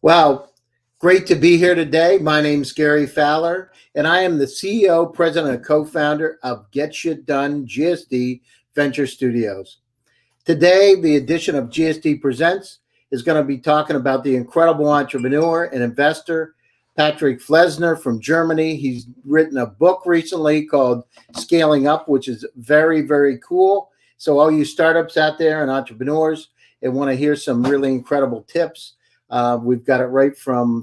Wow, great to be here today. My name's Gary Fowler, and I am the CEO, president, and co-founder of Get Shit Done GSD Venture Studios. Today, the edition of GSD Presents is going to be talking about the incredible entrepreneur and investor, Patrick Flesner from Germany. He's written a book recently called Scaling Up, which is very, very cool. So all you startups out there and entrepreneurs and want to hear some really incredible tips, we've got it right from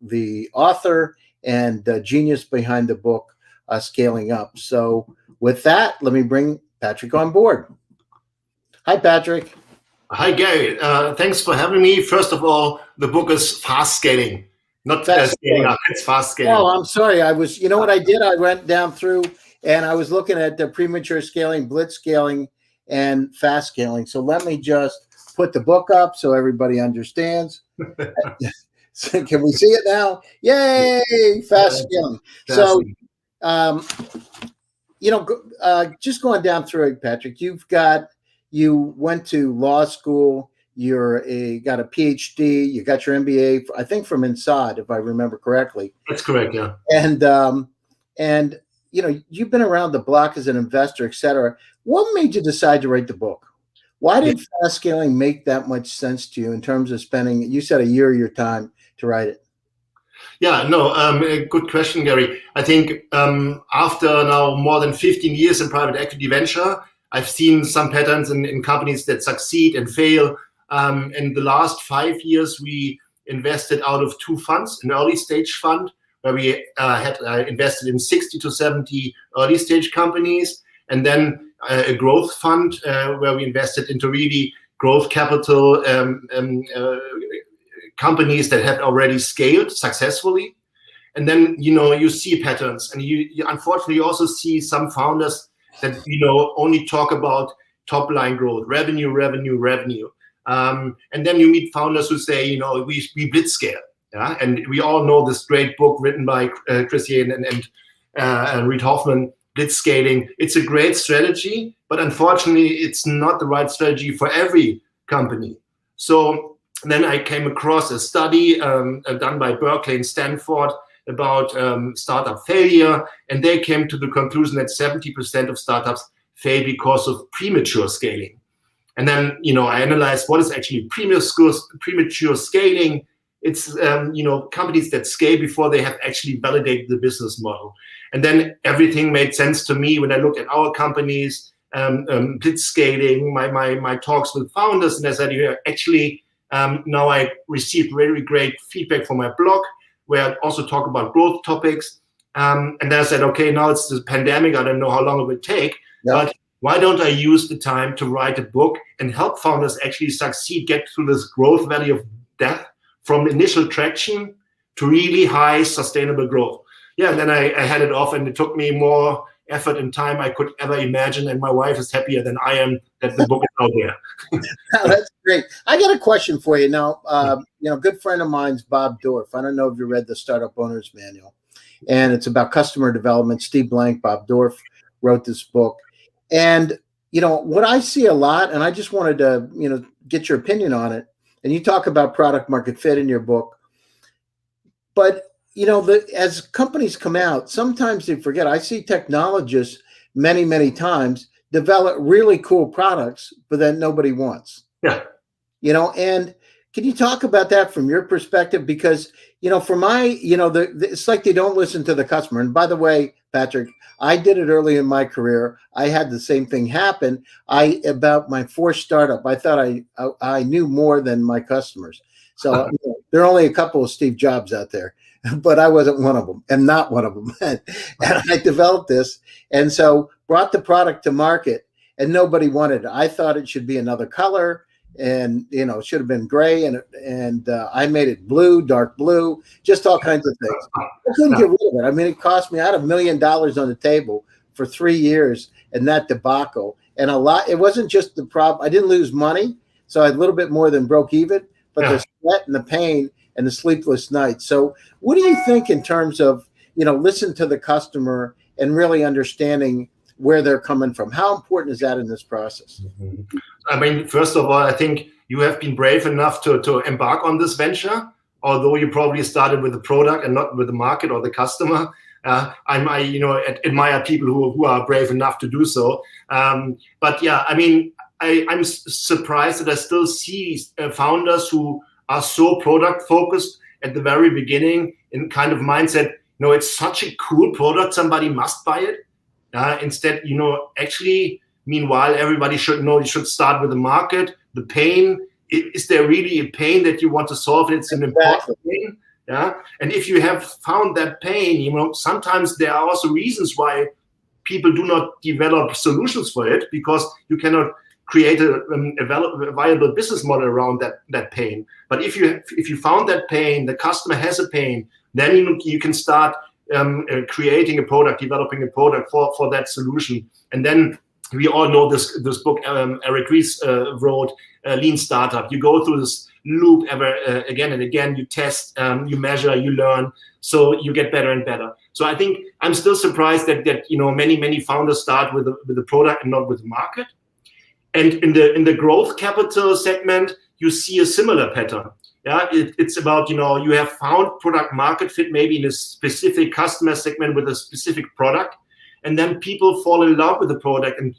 the author and the genius behind the book, Scaling Up. So with that, let me bring Patrick on board. Hi, Patrick. Hi, Gary. Thanks for having me. First of all, the book is FastScaling, not Scaling Up. It's FastScaling. Oh, I'm sorry. You know what I did? I went down through and I was looking at the premature scaling, blitz scaling, and fast scaling. So let me just put the book up so everybody understands. So can we see it now? Yay! Fast scaling. So, just going down through it, Patrick, you went to law school. You got a PhD. You got your MBA, I think, from Inside, if I remember correctly. That's correct, yeah. And you've been around the block as an investor, et cetera. What made you decide to write the book? Why did fast scaling make that much sense to you in terms of spending, you said, a year of your time to write it? Yeah, no, good question, Gary. I think after now more than 15 years in private equity venture, I've seen some patterns in companies that succeed and fail. In the last 5 years, we invested out of 2 funds, an early stage fund where we had invested in 60 to 70 early stage companies, and then a growth fund where we invested into really growth capital companies that had already scaled successfully. And then, you see patterns, and you unfortunately also see some founders that, only talk about top line growth, revenue. And then you meet founders who say, we blitz scale. Yeah? And we all know this great book written by Christian and Reid Hoffman, Blitz Scaling. It's a great strategy, but unfortunately, it's not the right strategy for every company. So then I came across a study done by Berkeley and Stanford about startup failure, and they came to the conclusion that 70% of startups fail because of premature scaling. And then, I analyzed what is actually premature scaling. It's, companies that scale before they have actually validated the business model. And then everything made sense to me when I looked at our companies, blitz scaling, my talks with founders, and I said, actually, now I received very great feedback from my blog, where I also talk about growth topics. And then I said, okay, now it's the pandemic. I don't know how long it will take, but why don't I use the time to write a book and help founders actually succeed, get through this growth valley of death from initial traction to really high sustainable growth. Yeah, and then I had it off, and it took me more effort and time I could ever imagine, and my wife is happier than I am that the book is out there. Oh, that's great. I got a question for you now. Good friend of mine's Bob Dorff. I don't know if you read the Startup Owner's Manual, and it's about customer development. Steve Blank, Bob Dorff wrote this book, and what I see a lot, and I just wanted to get your opinion on it. And you talk about product market fit in your book, but as companies come out, sometimes they forget. I see technologists many times develop really cool products, but then nobody wants. Yeah. And can you talk about that from your perspective? Because, for it's like they don't listen to the customer. And by the way, Patrick, I did it early in my career. I had the same thing happen. About my 4th startup, I thought I knew more than my customers. So there are only a couple of Steve Jobs out there, but I wasn't one of them, and not one of them. And I developed this, and so brought the product to market, and nobody wanted it. I thought it should be another color, and it should have been gray, and I made it blue, dark blue, just all kinds of things. I couldn't get rid of it. I mean, it cost me, I had $1 million on the table for 3 years in that debacle, and a lot. It wasn't just the problem. I didn't lose money, so I had a little bit more than broke even, but the sweat and the pain and the sleepless nights. So what do you think in terms of, listen to the customer and really understanding where they're coming from? How important is that in this process? I mean, first of all, I think you have been brave enough to embark on this venture. although you probably started with the product and not with the market or the customer. I admire people who are brave enough to do so. But yeah, I mean, I'm surprised that I still see founders who are so product focused at the very beginning in kind of mindset. No, it's such a cool product, somebody must buy it. Instead, actually, meanwhile, everybody should know you should start with the market, the pain. Is there really a pain that you want to solve? It's an important pain. Yeah. And if you have found that pain, sometimes there are also reasons why people do not develop solutions for it, because you cannot create a viable business model around that pain. But if you found that pain, the customer has a pain, then you can start creating a product, developing a product for that solution. And then we all know this book Eric Ries wrote, Lean Startup. You go through this loop again and again. You test, you measure, you learn, so you get better and better. So I think I'm still surprised that many founders start with the product and not with the market. And in the growth capital segment, you see a similar pattern. Yeah, it's about you have found product market fit maybe in a specific customer segment with a specific product, and then people fall in love with the product, and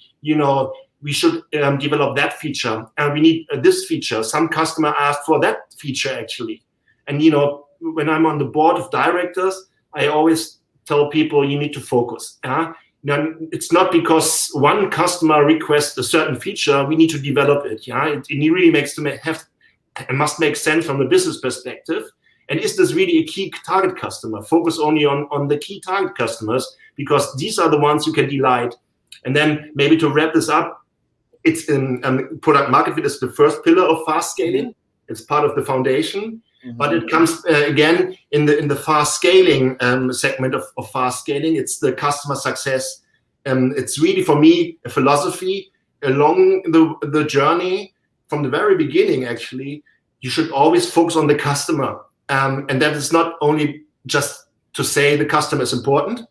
we should develop that feature, and we need this feature. Some customer asked for that feature actually, and when I'm on the board of directors, I always tell people you need to focus. It's not because one customer requests a certain feature we need to develop it. It really it must make sense from a business perspective. And is this really a key target customer? Focus only on the key target customers, because these are the ones you can delight. And then maybe to wrap this up, it's product market fit is the first pillar of fast scaling. It's part of the foundation. Mm-hmm. But it comes again in the fast scaling segment of fast scaling. It's the customer success. It's really, for me, a philosophy along the journey from the very beginning. Actually, you should always focus on the customer, and that is not only just to say the customer is important.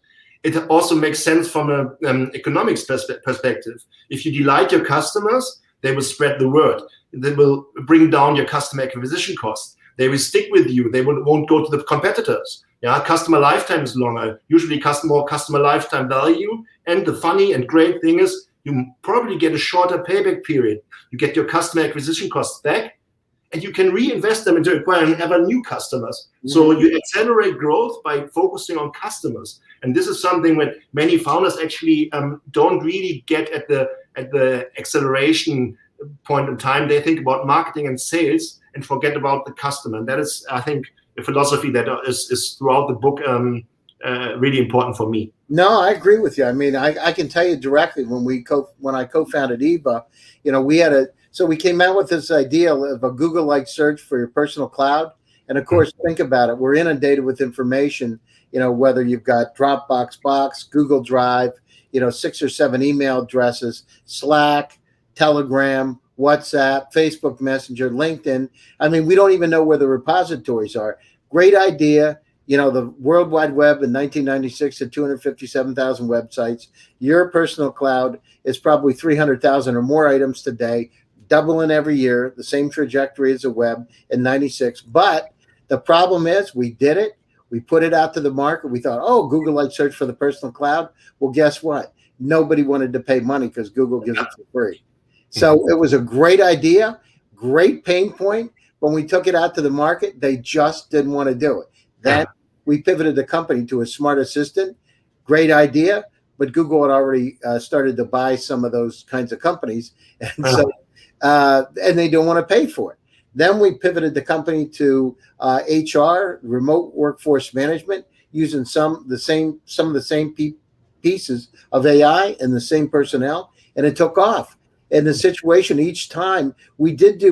It also makes sense from an economics perspective. If you delight your customers, they will spread the word. They will bring down your customer acquisition costs. They will stick with you. They won't go to the competitors. Customer lifetime is longer. Usually more customer lifetime value. And the funny and great thing is you probably get a shorter payback period. You get your customer acquisition costs back, and you can reinvest them into acquiring ever new customers. Mm-hmm. So you accelerate growth by focusing on customers. And this is something that many founders actually don't really get at the acceleration point in time. They think about marketing and sales and forget about the customer. And that is, I think, a philosophy that is throughout the book really important for me. No, I agree with you. I mean, I can tell you directly when I co-founded Eva, we came out with this idea of a Google-like search for your personal cloud. And of course, think about it. We're inundated with information, whether you've got Dropbox, Box, Google Drive, 6 or 7 email addresses, Slack, Telegram, WhatsApp, Facebook Messenger, LinkedIn. I mean, we don't even know where the repositories are. Great idea. The World Wide Web in 1996 had 257,000 websites. Your personal cloud is probably 300,000 or more items today, doubling every year, the same trajectory as the web in 96. But the problem is we did it. We put it out to the market. We thought, Google-like search for the personal cloud. Well, guess what? Nobody wanted to pay money because Google gives it for free. So it was a great idea, great pain point. When we took it out to the market, they just didn't want to do it. Then we pivoted the company to a smart assistant. Great idea, but Google had already started to buy some of those kinds of companies, and and they don't want to pay for it. Then we pivoted the company to HR, remote workforce management, using some of the same pieces of AI and the same personnel, and it took off. In the situation each time we did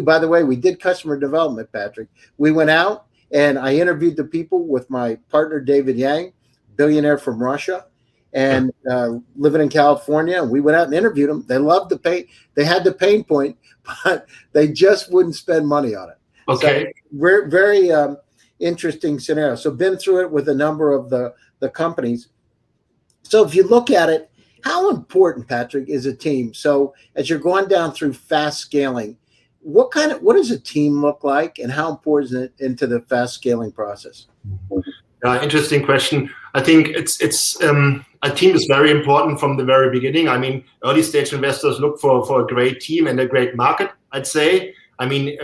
customer development, Patrick. We went out and I interviewed the people with my partner, David Yang, billionaire from Russia, and living in California. And we went out and interviewed them. They loved the pain. They had the pain point, but they just wouldn't spend money on it. Okay. So very interesting scenario. So been through it with a number of the companies. So if you look at it, how important, Patrick, is a team? So as you're going down through fast scaling, what does a team look like, and how important is it into the fast scaling process? Interesting question. I think it's a team is very important from the very beginning. I mean, early stage investors look for a great team and a great market, I'd say. I mean,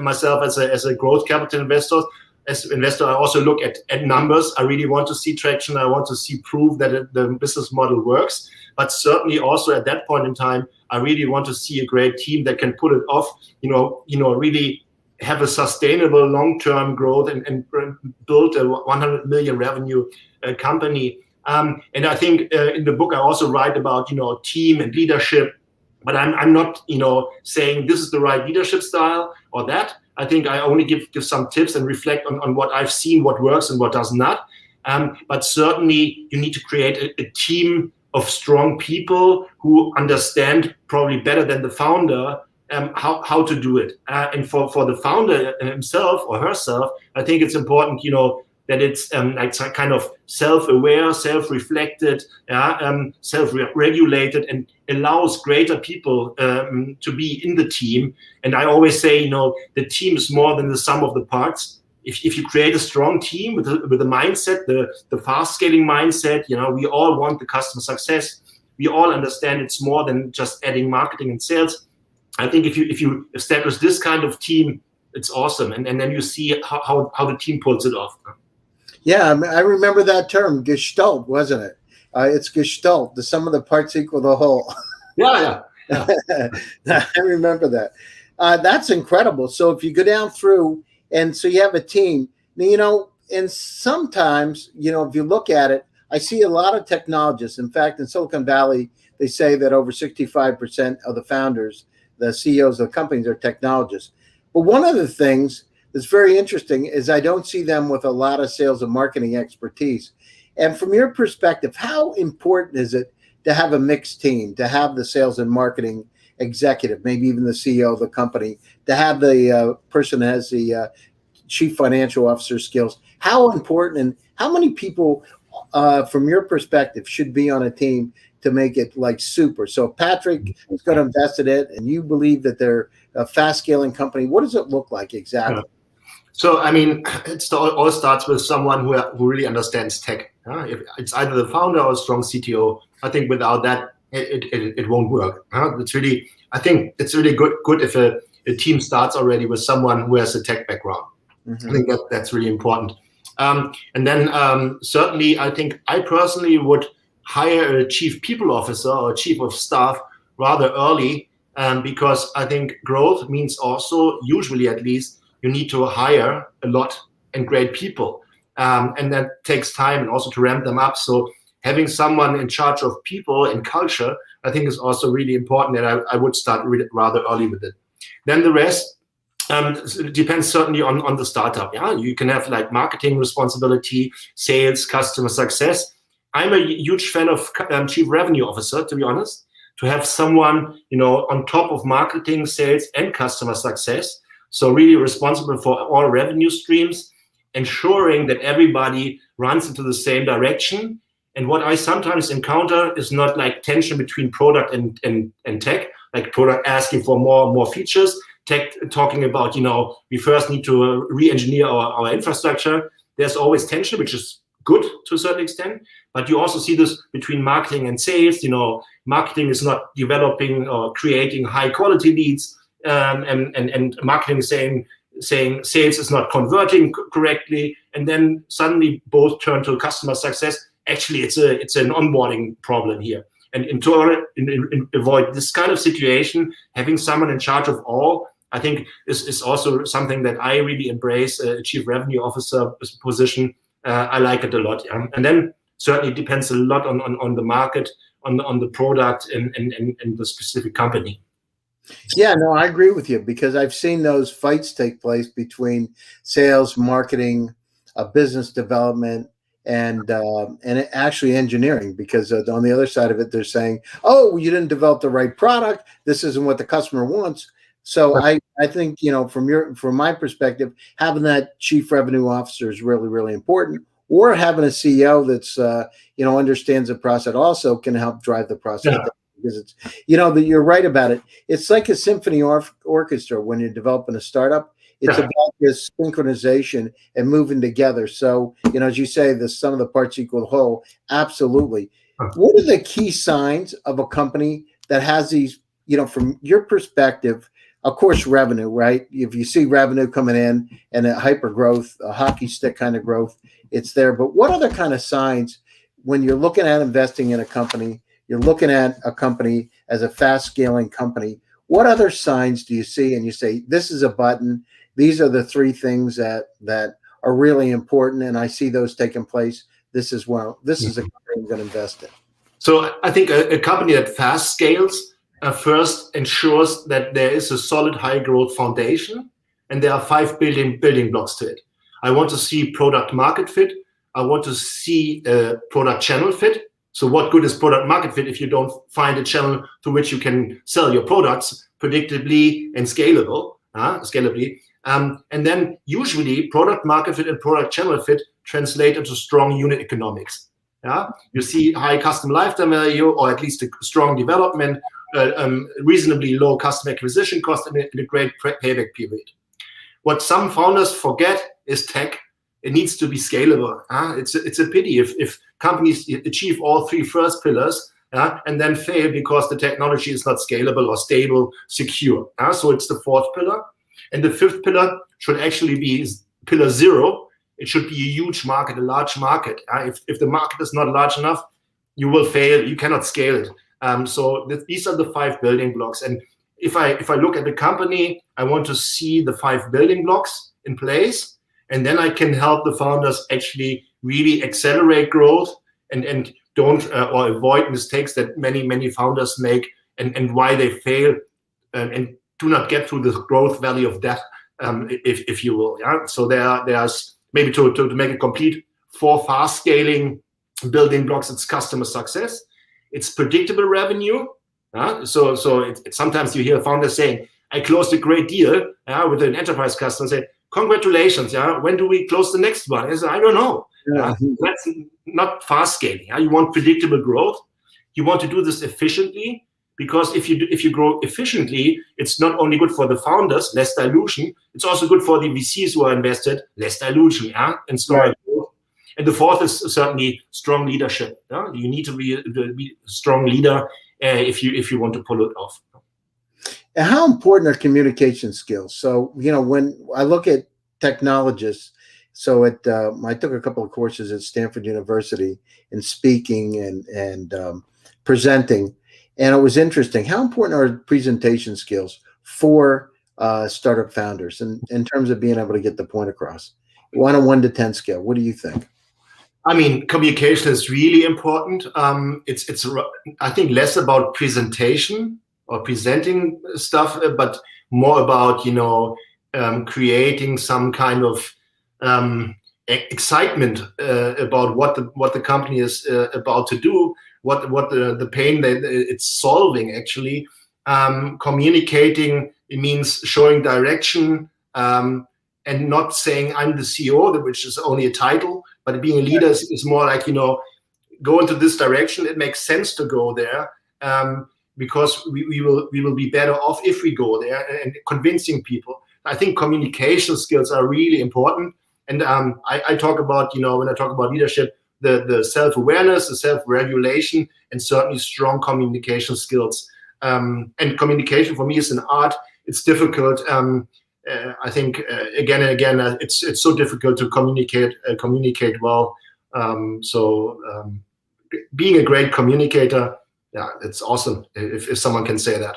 myself as a growth capital investor, I also look at numbers. I really want to see traction. I want to see proof that the business model works. But certainly also at that point in time, I really want to see a great team that can pull it off, really have a sustainable long-term growth and build a 100 million revenue company. And I think in the book, I also write about, team and leadership, but I'm not, saying this is the right leadership style or that. I think I only give some tips and reflect on what I've seen, what works and what does not. But certainly you need to create a team of strong people who understand probably better than the founder how to do it. And for the founder himself or herself, I think it's important, that it's like kind of self-aware, self-reflected, self-regulated, and allows greater people to be in the team. And I always say, the team is more than the sum of the parts. If you create a strong team with the mindset, the fast scaling mindset, we all want the customer success. We all understand it's more than just adding marketing and sales. I think if you establish this kind of team, it's awesome, and then you see how the team pulls it off. Yeah, I remember that term, Gestalt, wasn't it? It's Gestalt. The sum of the parts equal the whole. Yeah. I remember that. That's incredible. So if you go down through, and so you have a team, and sometimes, if you look at it, I see a lot of technologists. In fact, in Silicon Valley, they say that over 65% of the founders, the CEOs of the companies, are technologists. But one of the things that's very interesting is I don't see them with a lot of sales and marketing expertise. And from your perspective, how important is it to have a mixed team, to have the sales and marketing executive, maybe even the CEO of the company, to have the person that has the chief financial officer skills? How important and how many people, from your perspective, should be on a team to make it like super? So Patrick is going to invest in it, and you believe that they're a fast scaling company. What does it look like exactly? So, I mean, it all starts with someone who really understands tech. If it's either the founder or a strong CTO, I think without that, it won't work. It's really, I think it's really good if a team starts already with someone who has a tech background. Mm-hmm. I think that's really important. And then certainly, I think I personally would hire a chief people officer or chief of staff rather early, because I think growth means also, usually at least, you need to hire a lot and great people. And that takes time and also to ramp them up. So having someone in charge of people and culture, I think is also really important, and I would start rather early with it. Then the rest depends certainly on the startup. Yeah, you can have like marketing responsibility, sales, customer success. I'm a huge fan of chief revenue officer, to be honest, to have someone, on top of marketing, sales, and customer success. So really responsible for all revenue streams, ensuring that everybody runs into the same direction. And what I sometimes encounter is not like tension between product and tech, like product asking for more features, tech talking about, we first need to re-engineer our infrastructure. There's always tension, which is good to a certain extent, but you also see this between marketing and sales. Marketing is not developing or creating high quality leads, and marketing saying sales is not converting correctly, and then suddenly both turn to customer success. Actually, it's an onboarding problem here. And to avoid this kind of situation, having someone in charge of all, I think is also something that I really embrace. A chief revenue officer position, I like it a lot. Yeah? And then certainly depends a lot on the market, on the product, and the specific company. Yeah, no, I agree with you, because I've seen those fights take place between sales, marketing, business development, and actually engineering, because on the other side of it, they're saying, "Oh, you didn't develop the right product. This isn't what the customer wants." So I think, from my perspective, having that chief revenue officer is really, really important, or having a CEO that's understands the process also can help drive the process. because it's, you know, that you're right about it. It's like a symphony orchestra when you're developing a startup. It's Yeah. about this synchronization and moving together. So, you know, as you say, the sum of the parts equal the whole. Absolutely. What are the key signs of a company that has these, you know, from your perspective? Of course, revenue, right? If you see revenue coming in and a hyper growth, a hockey stick kind of growth, it's there. But what other kind of signs when you're looking at investing in a company, you're looking at a company as a fast scaling company, what other signs do you see? And you say, this is a button. These are the three things that are really important. And I see those taking place. This is a company I'm going to invest in. So I think a company that fast scales first ensures that there is a solid high growth foundation and there are 5 billion building blocks to it. I want to see product market fit. I want to see product channel fit. So what good is product market fit if you don't find a channel to which you can sell your products predictably and scalably? And then usually product market fit and product channel fit translate into strong unit economics. Yeah, you see high customer lifetime value, or at least a strong development, reasonably low customer acquisition cost, and a great payback period. What some founders forget is tech. It needs to be scalable. It's a pity if companies achieve all three first pillars and then fail because the technology is not scalable or stable, secure. So it's the fourth pillar. And the fifth pillar should actually be pillar 0. It should be a huge market, a large market. If the market is not large enough, you will fail. You cannot scale it. So these are the 5 building blocks. And if I look at the company, I want to see the 5 building blocks in place, and then I can help the founders actually really accelerate growth and don't or avoid mistakes that many founders make and why they fail and do not get through the growth valley of death, if you will. Yeah. So there's maybe to make it complete, 4 fast scaling building blocks. It's customer success. It's predictable revenue. So sometimes you hear founders saying, I closed a great deal with an enterprise customer, say, congratulations. When do we close the next one? I say, I don't know. That's not fast scaling. You want predictable growth. You want to do this efficiently, because if you grow efficiently, it's not only good for the founders, less dilution. It's also good for the VCs who are invested, less dilution, and slower growth. And the fourth is certainly strong leadership. You need to be a strong leader if you want to pull it off. And how important are communication skills? So, you know, when I look at technologists, so I took a couple of courses at Stanford University in speaking and presenting, and it was interesting. How important are presentation skills for startup founders in terms of being able to get the point across? On a 1 to 10 scale, what do you think? I mean, communication is really important. It's I think less about presentation or presenting stuff, but more about, you know, creating some kind of excitement about what the company is about to do, what the pain that it's solving actually. Communicating, it means showing direction and not saying I'm the CEO, which is only a title, but being a leader is more like, you know, go into this direction. It makes sense to go there. Because we will be better off if we go there, and convincing people. I think communication skills are really important. And I talk about, you know, when I talk about leadership, the self-awareness, the self-regulation, and certainly strong communication skills. And communication for me is an art. It's difficult. I think again and again, it's so difficult to communicate well. So being a great communicator, yeah, it's awesome if someone can say that.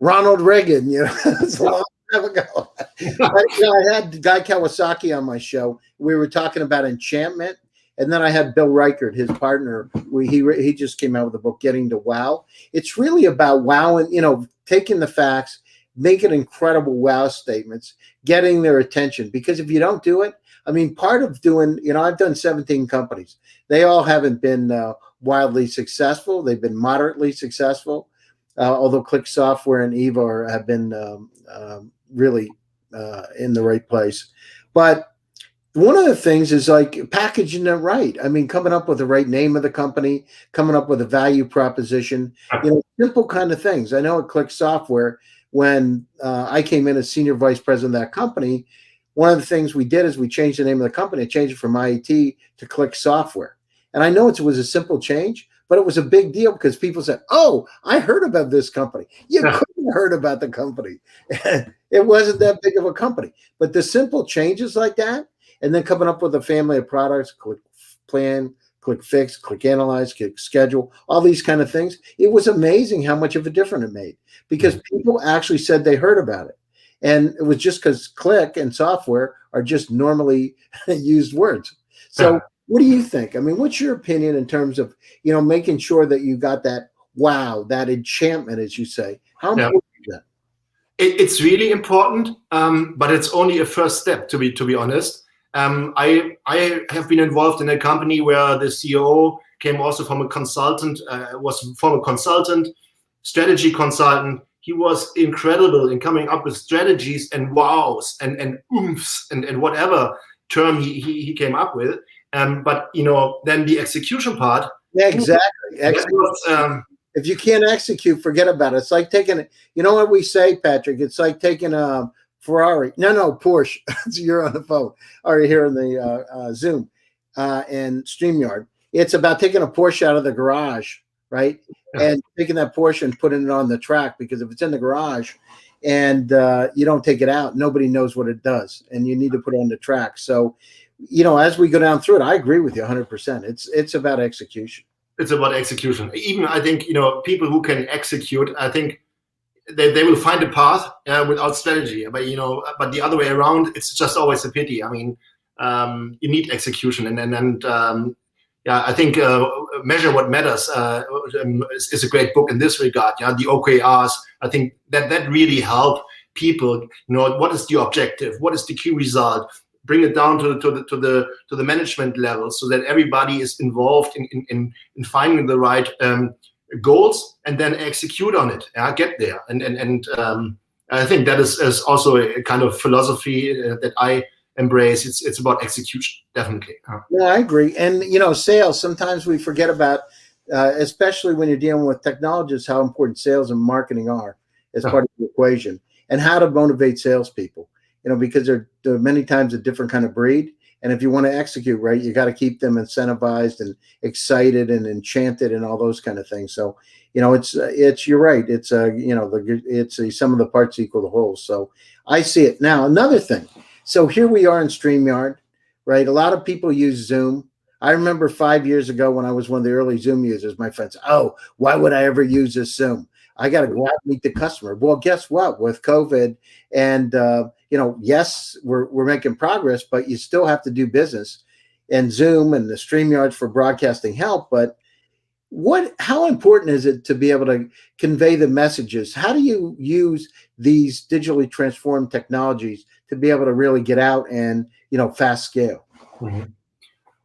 Ronald Reagan, you know, that's a long time ago. I had Guy Kawasaki on my show. We were talking about enchantment, and then I had Bill Reichert, his partner. He just came out with a book, Getting to Wow. It's really about wowing, you know, taking the facts, making incredible wow statements, getting their attention. Because if you don't do it, I mean, part of doing, you know, I've done 17 companies. They all haven't been wildly successful. They've been moderately successful, although Click Software and Eva have been really in the right place. But one of the things is like packaging it right. I mean, coming up with the right name of the company, coming up with a value proposition, simple kind of things. I know at Click Software, when I came in as senior vice president of that company, one of the things we did is we changed the name of the company. I changed it from IET to Click Software. And I know it was a simple change, but it was a big deal because people said, "Oh, I heard about this company." You couldn't have heard about the company. It wasn't that big of a company. But the simple changes like that, and then coming up with a family of products, Click Plan, Click Fix, Click Analyze, Click Schedule, all these kind of things. It was amazing how much of a difference it made because people actually said they heard about it. And it was just because Click and software are just normally used words. So what do you think? I mean, what's your opinion in terms of, making sure that you got that wow, that enchantment, as you say? How important is that? It's really important, but it's only a first step, to be honest. I have been involved in a company where the CEO came also from a consultant, strategy consultant. He was incredible in coming up with strategies and wows and oomphs and whatever term he came up with. But then the execution part. Yeah, exactly. If you can't execute, forget about it. It's like taking, what we say, Patrick? It's like taking a Ferrari. No, Porsche. You're on the phone. Or you're here in the Zoom and StreamYard. It's about taking a Porsche out of the garage, right? And taking that Porsche and putting it on the track, because if it's in the garage and you don't take it out, nobody knows what it does, and you need to put it on the track. So, as we go down through it, I agree with you 100%. It's about execution. It's about execution. Even I think, people who can execute, I think they will find a path without strategy. But the other way around, it's just always a pity. I mean, you need execution, and I think Measure What Matters is a great book in this regard. Yeah, the OKRs. I think that really help people. What is the objective? What is the key result? Bring it down to the management level, so that everybody is involved in finding the right goals and then execute on it. Get there, and I think that is also a kind of philosophy that I embrace. It's about execution, definitely. Yeah, I agree. And sales, sometimes we forget about, especially when you're dealing with technologists, how important sales and marketing are as part of the equation, and how to motivate salespeople. Because they're many times a different kind of breed. And if you want to execute right, you got to keep them incentivized and excited and enchanted and all those kind of things. So, it's you're right. It's it's a sum of the parts equal the whole. So I see it. Now, another thing. So here we are in StreamYard, right? A lot of people use Zoom. I remember 5 years ago when I was one of the early Zoom users, my friends, "Oh, why would I ever use this Zoom? I got to go out and meet the customer." Well, guess what? With COVID and, yes, we're making progress, but you still have to do business, and Zoom and the StreamYards for broadcasting help. But how important is it to be able to convey the messages? How do you use these digitally transformed technologies to be able to really get out and, fast scale? Mm-hmm.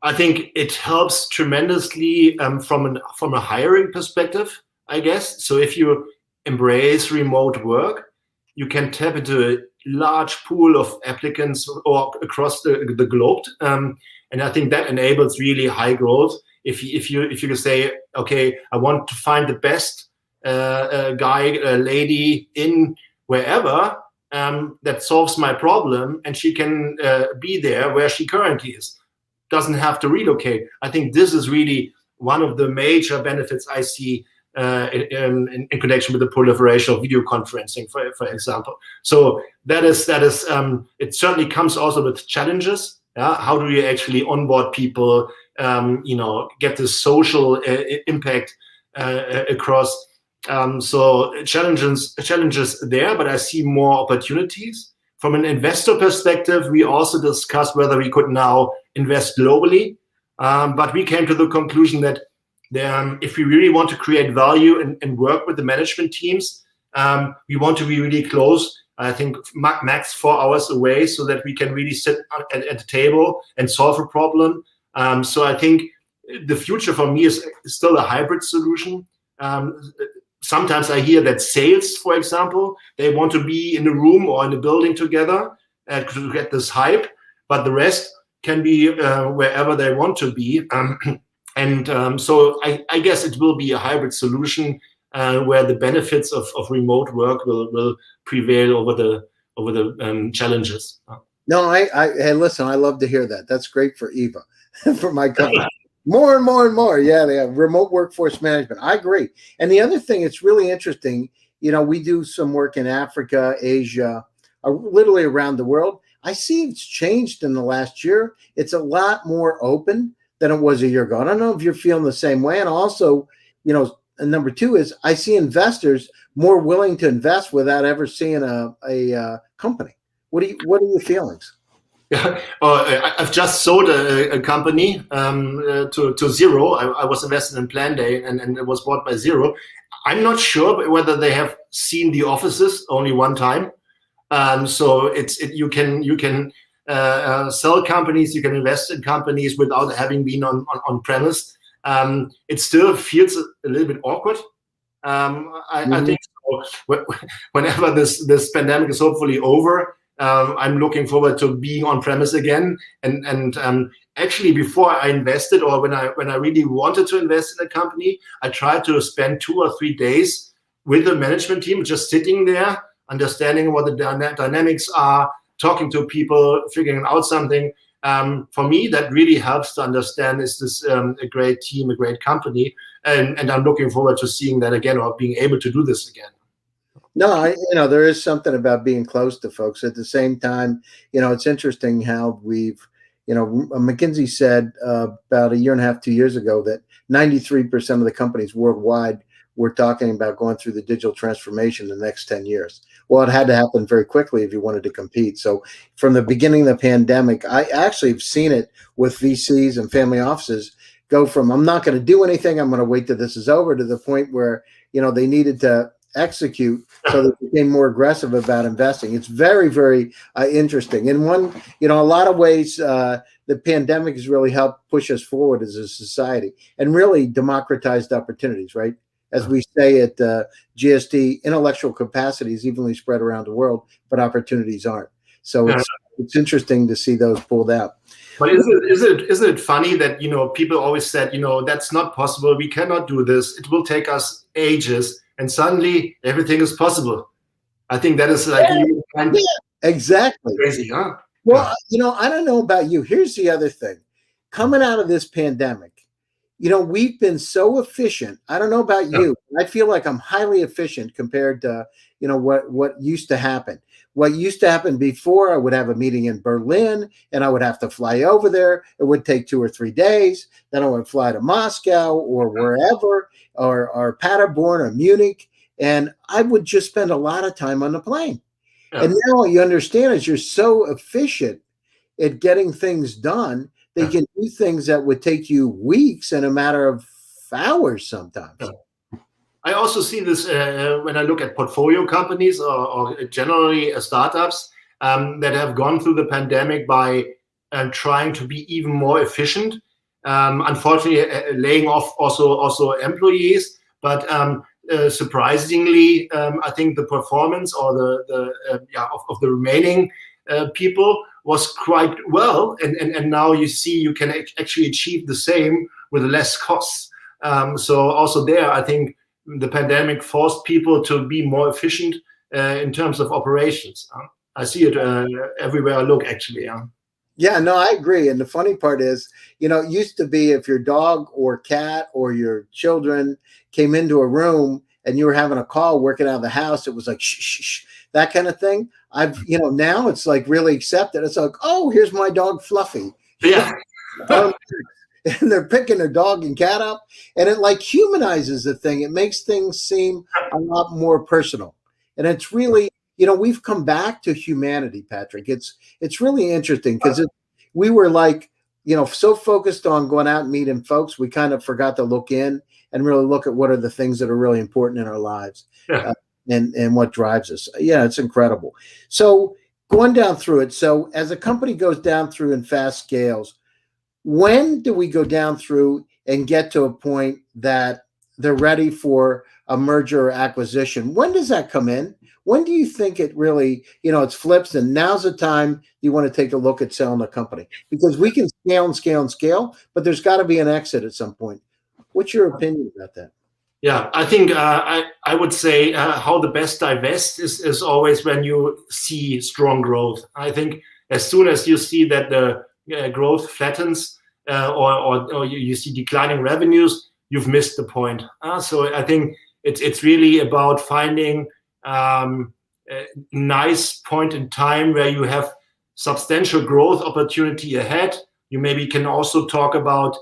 I think it helps tremendously from a hiring perspective, I guess. So if you embrace remote work, you can tap into a large pool of applicants or across the globe, and I think that enables really high growth. If you can say, okay, I want to find the best guy, lady in wherever that solves my problem, and she can be there where she currently is, doesn't have to relocate. I think this is really one of the major benefits I see in connection with the proliferation of video conferencing, for example. So that is it certainly comes also with challenges. How do you actually onboard people? Get the social impact across. So challenges there, but I see more opportunities. From an investor perspective, we also discussed whether we could now invest globally, but we came to the conclusion that if we really want to create value and work with the management teams, we want to be really close. I think max 4 hours away, so that we can really sit at the table and solve a problem. So I think the future for me is still a hybrid solution. Sometimes I hear that sales, for example, they want to be in a room or in a building together to get this hype, but the rest, can be wherever they want to be. So I guess it will be a hybrid solution where the benefits of remote work will prevail over the challenges. No, hey, listen, I love to hear that. That's great for Eva, for my company. More and more and more. Yeah, they have remote workforce management. I agree. And the other thing, it's really interesting. We do some work in Africa, Asia, literally around the world. I see it's changed in the last year. It's a lot more open than it was a year ago. I don't know if you're feeling the same way. And also, and number two is I see investors more willing to invest without ever seeing a company. What are your feelings? Yeah, I've just sold a company to Zero. I was invested in Planday, and it was bought by Zero. I'm not sure whether they have seen the offices only one time. So you can sell companies, you can invest in companies without having been on premise. It still feels a little bit awkward. I think so. Whenever this pandemic is hopefully over, I'm looking forward to being on premise again. And actually, before I invested, or when I really wanted to invest in a company, I tried to spend 2 or 3 days with the management team, just sitting there, understanding what the dynamics are, talking to people, figuring out something. For me, that really helps to understand, is this a great team, a great company? And I'm looking forward to seeing that again, or being able to do this again. No, there is something about being close to folks. At the same time, it's interesting how we've, McKinsey said about 1.5 years, 2 years ago that 93% of the companies worldwide were talking about going through the digital transformation in the next 10 years. Well, it had to happen very quickly if you wanted to compete. So from the beginning of the pandemic, I actually have seen it with VCs and family offices go from, I'm not going to do anything, I'm going to wait till this is over, to the point where, they needed to execute, so they became more aggressive about investing. It's very, very interesting. In one, a lot of ways, the pandemic has really helped push us forward as a society and really democratized opportunities, right? As we say at GSD, intellectual capacity is evenly spread around the world, but opportunities aren't. So it's interesting to see those pulled out. But isn't it funny that people always said that's not possible, we cannot do this, it will take us ages, and suddenly everything is possible. I think that is like exactly crazy, huh? Well, I don't know about you. Here's the other thing. Coming out of this pandemic, we've been so efficient. I don't know about you. I feel like I'm highly efficient compared to, what used to happen. What used to happen before, I would have a meeting in Berlin and I would have to fly over there. It would take 2 or 3 days. Then I would fly to Moscow or wherever, or Paderborn or Munich. And I would just spend a lot of time on the plane. Yeah. And now what you understand is you're so efficient at getting things done, they can do things that would take you weeks in a matter of hours sometimes. I also see this when I look at portfolio companies or generally startups that have gone through the pandemic by trying to be even more efficient. Unfortunately, laying off also employees, but surprisingly, I think the performance or of the remaining people was quite well, and now you see you can actually achieve the same with less costs. So also there, I think the pandemic forced people to be more efficient in terms of operations. I see it everywhere I look, actually. Yeah, no, I agree. And the funny part is, it used to be if your dog or cat or your children came into a room and you were having a call working out of the house, it was like, shh, shh, shh, that kind of thing. Now it's like really accepted. It's like, oh, here's my dog Fluffy. Yeah. And they're picking their dog and cat up, and it like humanizes the thing. It makes things seem a lot more personal. And it's really, we've come back to humanity, Patrick. It's really interesting because we were like, so focused on going out and meeting folks, we kind of forgot to look in and really look at what are the things that are really important in our lives. Yeah. And what drives us. Yeah, it's incredible. So going down through it. So as a company goes down through and fast scales, when do we go down through and get to a point that they're ready for a merger or acquisition? When does that come in? When do you think it really, it's flips and now's the time you want to take a look at selling the company? Because we can scale and scale and scale, but there's got to be an exit at some point. What's your opinion about that? Yeah, I think I would say how the best divest is always when you see strong growth. I think as soon as you see that the growth flattens or you see declining revenues, you've missed the point. So I think it's really about finding a nice point in time where you have substantial growth opportunity ahead. You maybe can also talk about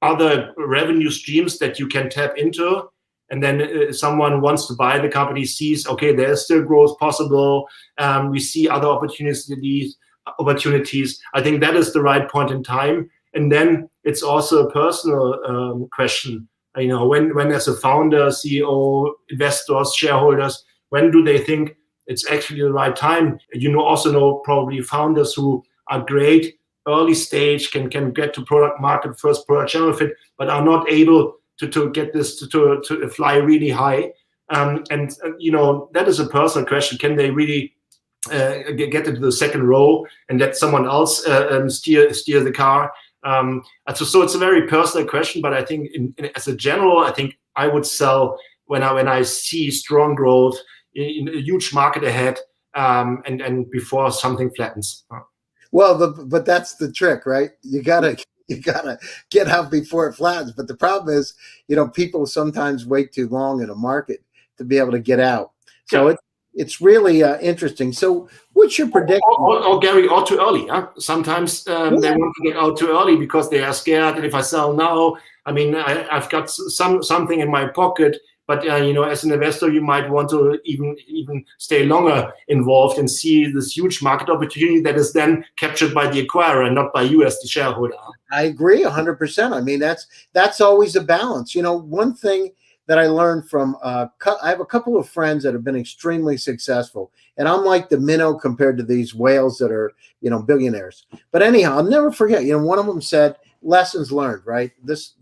other revenue streams that you can tap into. And then someone wants to buy the company, sees, okay, there's still growth possible. We see other opportunities. I think that is the right point in time. And then it's also a personal question. When as a founder, CEO, investors, shareholders, when do they think it's actually the right time? Also know probably founders who are great early stage, can get to product market, first product channel fit, but are not able to get this to fly really high. That is a personal question. Can they really get into the second row and let someone else steer the car? So it's a very personal question, but I think as a general, I think I would sell when I see strong growth in a huge market ahead, and before something flattens. Well, but that's the trick, right? You gotta get out before it flattens. But the problem is, people sometimes wait too long in a market to be able to get out. So it's really interesting. So what's your prediction? Or Gary, or too early. Huh? Sometimes they want to get out too early because they are scared. And if I sell now, I've got something in my pocket. But as an investor, you might want to even stay longer involved and see this huge market opportunity that is then captured by the acquirer and not by you as the shareholder. I agree 100%. That's always a balance. One thing that I learned from I have a couple of friends that have been extremely successful, and I'm like the minnow compared to these whales that are billionaires. But anyhow, I'll never forget. One of them said lessons learned. Right.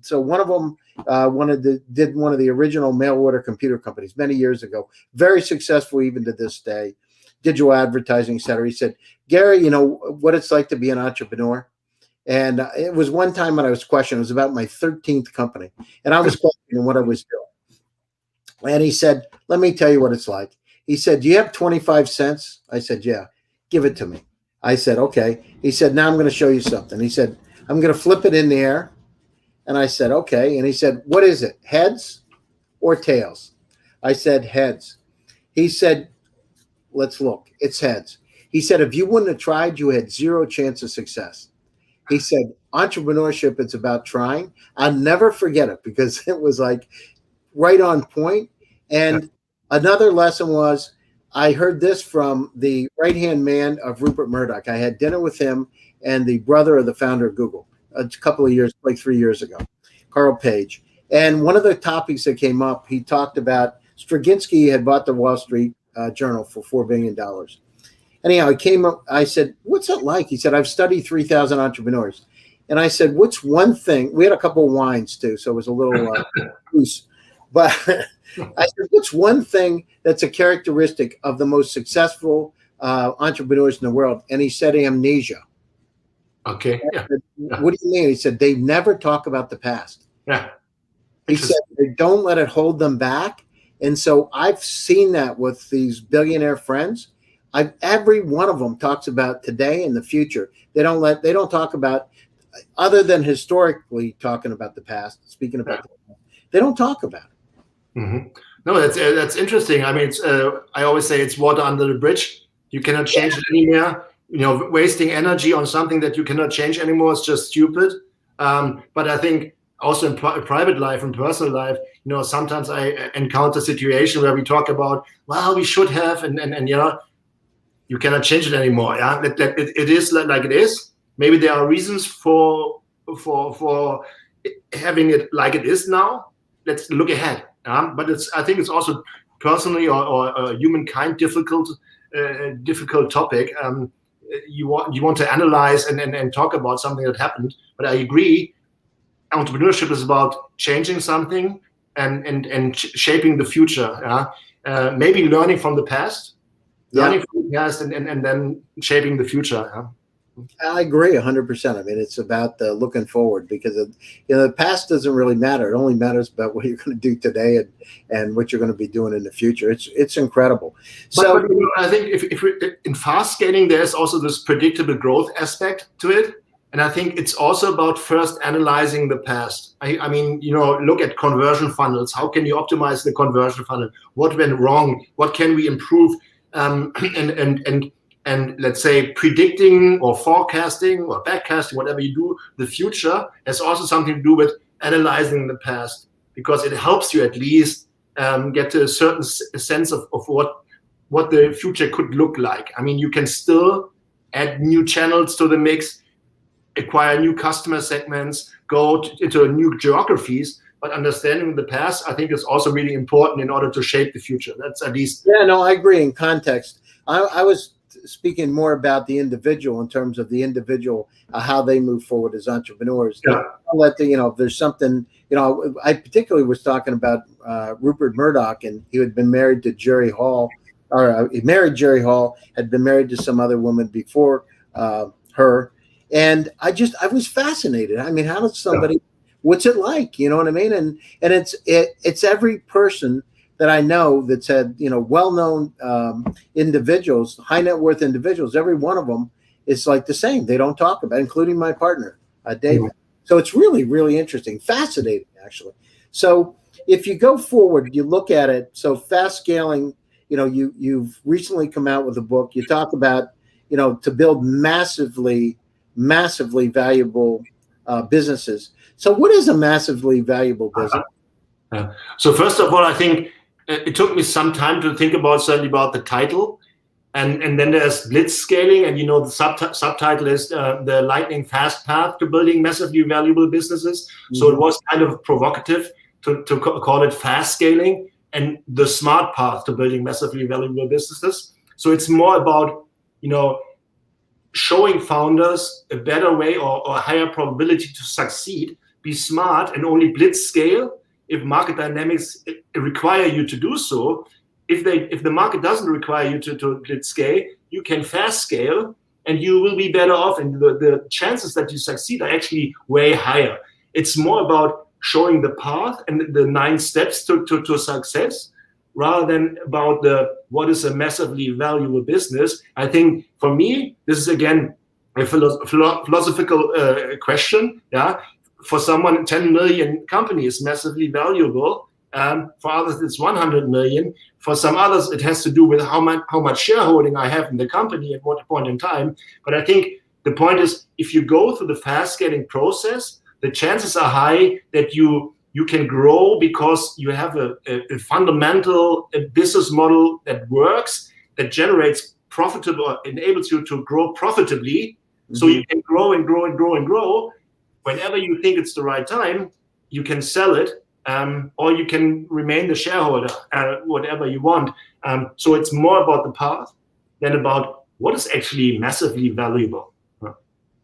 So one of them did one of the original mail order computer companies many years ago. Very successful even to this day. Digital advertising, et cetera. He said, Gary, what it's like to be an entrepreneur. And it was one time when I was questioned. It was about my 13th company, and I was questioning what I was doing. And he said, let me tell you what it's like. He said, do you have 25 cents? I said, yeah. Give it to me. I said, okay. He said, now I'm going to show you something. He said, I'm going to flip it in the air. And I said, okay. And he said, what is it, heads or tails? I said, heads. He said, let's look. It's heads. He said, if you wouldn't have tried, you had zero chance of success. He said, entrepreneurship, it's about trying. I'll never forget it because it was like right on point. And another lesson was, I heard this from the right-hand man of Rupert Murdoch. I had dinner with him and the brother of the founder of Google a couple of years, like 3 years ago, Carl Page. And one of the topics that came up, he talked about Straczynski had bought the Wall Street Journal for $4 billion. Anyhow, I said, what's that like? He said, I've studied 3,000 entrepreneurs. And I said, what's one thing? We had a couple of wines too, so it was a little loose. But I said, what's one thing that's a characteristic of the most successful entrepreneurs in the world? And he said, amnesia. Okay. Yeah. Said, what do you mean? He said, they never talk about the past. Yeah. He said, they don't let it hold them back. And so I've seen that with these billionaire friends. Every one of them talks about today and the future. They don't talk about, other than historically talking about the past, speaking about the past, they don't talk about it. Mm-hmm. No, that's interesting. I always say it's water under the bridge. You cannot change it anymore. Wasting energy on something that you cannot change anymore is just stupid. But I think also in private life and personal life, sometimes I encounter situations where we talk about, well, we should have, and you cannot change it anymore. Yeah, it is like it is. Maybe there are reasons for having it like it is now. Let's look ahead. But I think it's also personally or humankind difficult topic. You want to analyze and talk about something that happened. But I agree, entrepreneurship is about changing something and shaping the future. maybe learning from the past, Yeah. and then shaping the future. Yeah? I agree 100%. I mean, it's about looking forward because the past doesn't really matter. It only matters about what you're going to do today and what you're going to be doing in the future. It's incredible. So but I think if we, in fast scaling, there's also this predictable growth aspect to it. And I think it's also about first analyzing the past. I mean, look at conversion funnels. How can you optimize the conversion funnel? What went wrong? What can we improve? And let's say predicting or forecasting or backcasting, whatever you do, the future has also something to do with analyzing the past, because it helps you at least get to a certain sense of what the future could look like. I mean, you can still add new channels to the mix, acquire new customer segments, go into new geographies, but understanding the past, I think, is also really important in order to shape the future. That's at least. Yeah, no, I agree. In context, I was speaking more about the individual in terms of the individual, how they move forward as entrepreneurs. Yeah. I'll let if there's something, I particularly was talking about Rupert Murdoch, and he had been married to Jerry Hall, or he married Jerry Hall, had been married to some other woman before her. And I was fascinated. I mean, how does somebody, what's it like? You know what I mean? And it's every person that I know that's had, well-known individuals, high net worth individuals, every one of them is like the same. They don't talk about it, including my partner, David. Mm-hmm. So it's really, really interesting, fascinating, actually. So if you go forward, you look at it. So fast scaling, you've recently come out with a book. You talk about, to build massively valuable businesses. So what is a massively valuable business? So first of all, I think it took me some time to think certainly about the title. And then there's blitz scaling, and the subtitle is the lightning fast path to building massively valuable businesses. Mm-hmm. So it was kind of provocative to call it fast scaling and the smart path to building massively valuable businesses. So it's more about, showing founders a better way or a higher probability to succeed, be smart, and only blitz scale if market dynamics require you to do so. If the market doesn't require you to blitz scale, you can fast scale and you will be better off, and the chances that you succeed are actually way higher. It's more about showing the path and the 9 steps to success, rather than about what is a massively valuable business. I think for me, this is again a philosophical question. Yeah, for someone, 10 million company is massively valuable. For others, it's 100 million. For some others, it has to do with how much shareholding I have in the company at what point in time. But I think the point is, if you go through the fast scaling process, the chances are high that you can grow because you have a fundamental business model that works, that generates profitable, enables you to grow profitably. Mm-hmm. So you can grow and grow and grow and grow. Whenever you think it's the right time, you can sell it, or you can remain the shareholder, whatever you want. So it's more about the path than about what is actually massively valuable.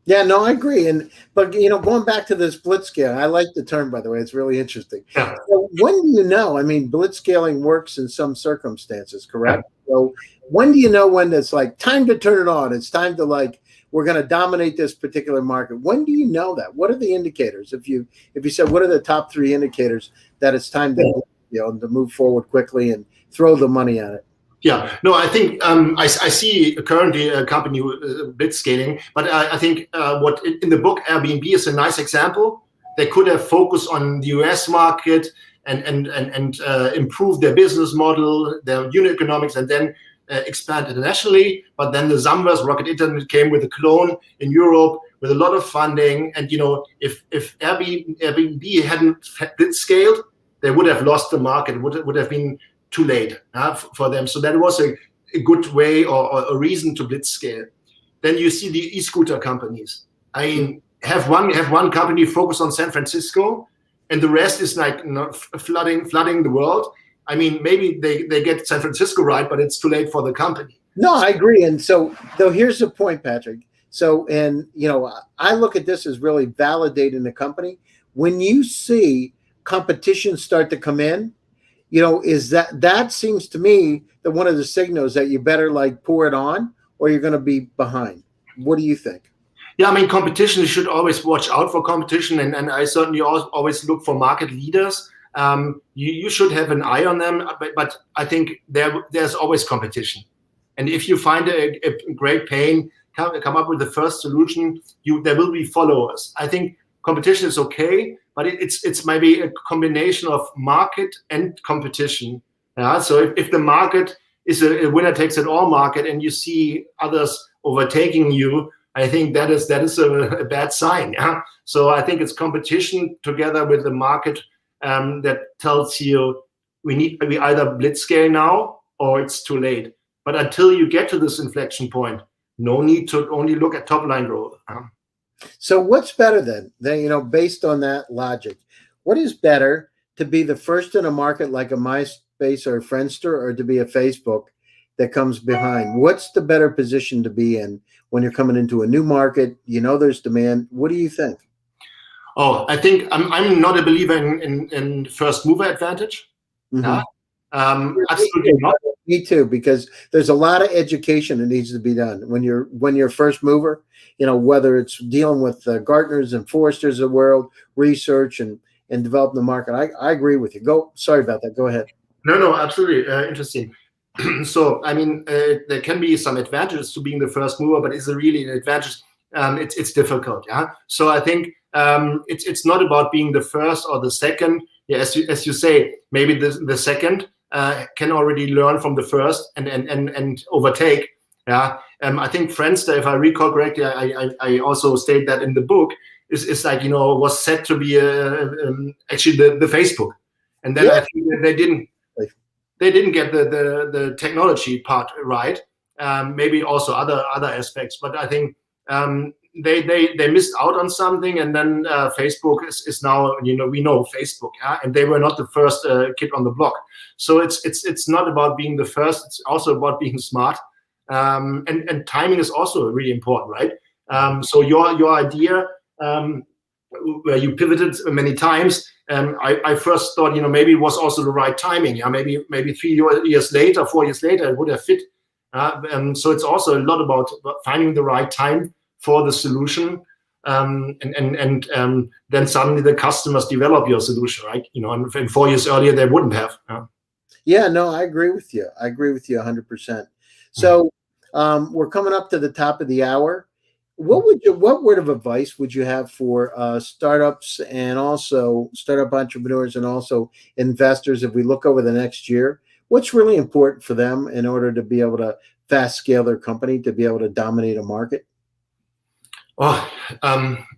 Yeah, no, I agree. But going back to this blitz scale, I like the term, by the way. It's really interesting. Yeah. So when do you know? I mean, blitz scaling works in some circumstances, correct? Yeah. So when do you know when it's like time to turn it on? It's time to we're going to dominate this particular market. When do you know that? What are the indicators? If you said, what are the top 3 indicators that it's time to to move forward quickly and throw the money at it? Yeah, no, I think I see currently a company blitz scaling, but I think what in the book Airbnb is a nice example. They could have focused on the US market and improve their business model, their unit economics, and then expand internationally. But then the Zambas, Rocket Internet, came with a clone in Europe with a lot of funding. And if Airbnb hadn't blitz scaled, they would have lost the market. Would have been too late for them. So that was a good way or a reason to blitz scale. Then you see the e-scooter companies. I mean, have one company focus on San Francisco, and the rest is flooding the world. I mean, maybe they get San Francisco right, but it's too late for the company. No, I agree. And so, though, here's the point, Patrick. So, I look at this as really validating the company. When you see competition start to come in, is that seems to me that one of the signals that you better like pour it on or you're going to be behind. What do you think? Yeah, I mean, competition, you should always watch out for competition. And I certainly always look for market leaders. You should have an eye on them, but I think there's always competition. And if you find a great pain, come up with the first solution, there will be followers. I think competition is okay, but it's maybe a combination of market and competition. Yeah? So if the market is a winner takes it all market and you see others overtaking you, I think that is a bad sign. Yeah? So I think it's competition together with the market that tells you we either blitzscale now or it's too late. But until you get to this inflection point, no need to only look at top line growth. So what's better then, based on that logic, what is better, to be the first in a market like a MySpace or a Friendster, or to be a Facebook that comes behind? What's the better position to be in when you're coming into a new market? There's demand. What do you think? Oh, I think I'm not a believer in first mover advantage. Mm-hmm. Absolutely not. Me too, because there's a lot of education that needs to be done when you're first mover. Whether it's dealing with Gartners and Forresters of the world, research and developing the market. I agree with you. Sorry about that. Go ahead. No, absolutely interesting. So I mean, there can be some advantages to being the first mover, but is it really an advantage? It's difficult. Yeah. So I think it's not about being the first or the second. Yeah, as you say, maybe the second can already learn from the first and overtake. Yeah, I think Friendster, if I recall correctly, I also state that in the book, is like was set to be actually the Facebook, and then I think that they didn't get the technology part right. Maybe also other aspects, but I think they missed out on something, and then Facebook is now we know Facebook, and they were not the first kid on the block. So it's not about being the first; it's also about being smart, and timing is also really important, right? So your idea where you pivoted many times, I first thought maybe it was also the right timing. Yeah, maybe 3 years later, 4 years later, it would have fit. So it's also a lot about finding the right time for the solution, and then suddenly the customers develop your solution, right? And 4 years earlier they wouldn't have. Yeah, no, I agree with you. 100%. So we're coming up to the top of the hour. What word of advice would you have for startups and also startup entrepreneurs and also investors if we look over the next year? What's really important for them in order to be able to fast scale their company, to be able to dominate a market? Oh,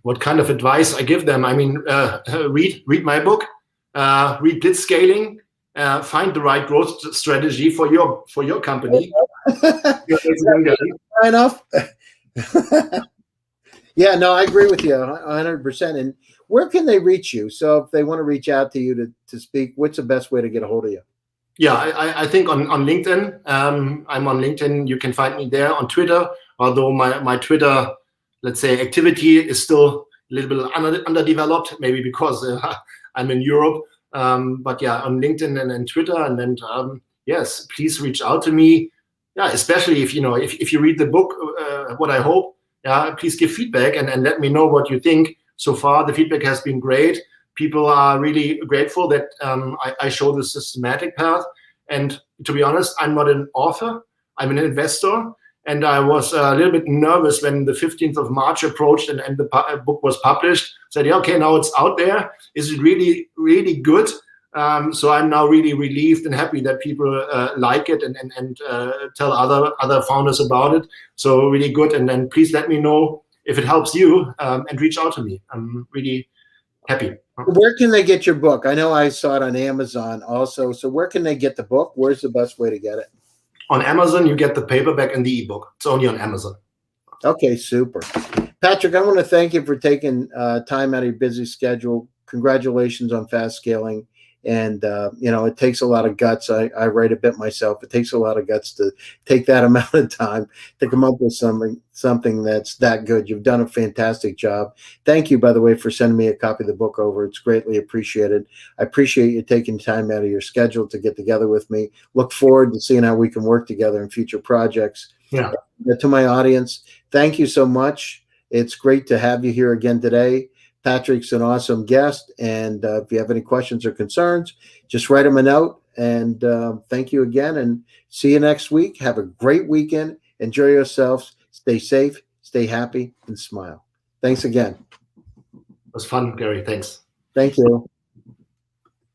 what kind of advice I give them? I mean, read my book, read Blitzscaling, find the right growth strategy for your company. Enough. Yeah, no, I agree with you 100%. And where can they reach you? So if they want to reach out to you to speak, what's the best way to get a hold of you? Yeah, I think on LinkedIn. I'm on LinkedIn. You can find me there. On Twitter, although my Twitter, let's say, activity is still a little bit underdeveloped, maybe because I'm in Europe. But yeah, on LinkedIn and Twitter, and then yes, please reach out to me. Yeah, especially if you read the book, what I hope. Yeah, please give feedback and let me know what you think. So far, the feedback has been great. People are really grateful that I show the systematic path. And to be honest, I'm not an author. I'm an investor. And I was a little bit nervous when the 15th of March approached and the book was published. Said, yeah, okay, now it's out there. Is it really, really good? So I'm now really relieved and happy that people like it and tell other founders about it. So really good. And then please let me know if it helps you and reach out to me. I'm really happy. Where can they get your book? I know I saw it on Amazon also. So where can they get the book? Where's the best way to get it? On Amazon, you get the paperback and the ebook. It's only on Amazon. Okay, super. Patrick, I want to thank you for taking time out of your busy schedule. Congratulations on FastScaling. And it takes a lot of guts. I write a bit myself. It takes a lot of guts to take that amount of time to come up with something that's that good. You've done a fantastic job. Thank you, by the way, for sending me a copy of the book over. It's greatly appreciated. I appreciate you taking time out of your schedule to get together with me. Look forward to seeing how we can work together in future projects. Yeah. To my audience, thank you so much. It's great to have you here again today. Patrick's an awesome guest, and if you have any questions or concerns, just write him a note. And thank you again, and see you next week. Have a great weekend. Enjoy yourselves. Stay safe, stay happy, and smile. Thanks again. It was fun, Gary. Thanks. Thank you.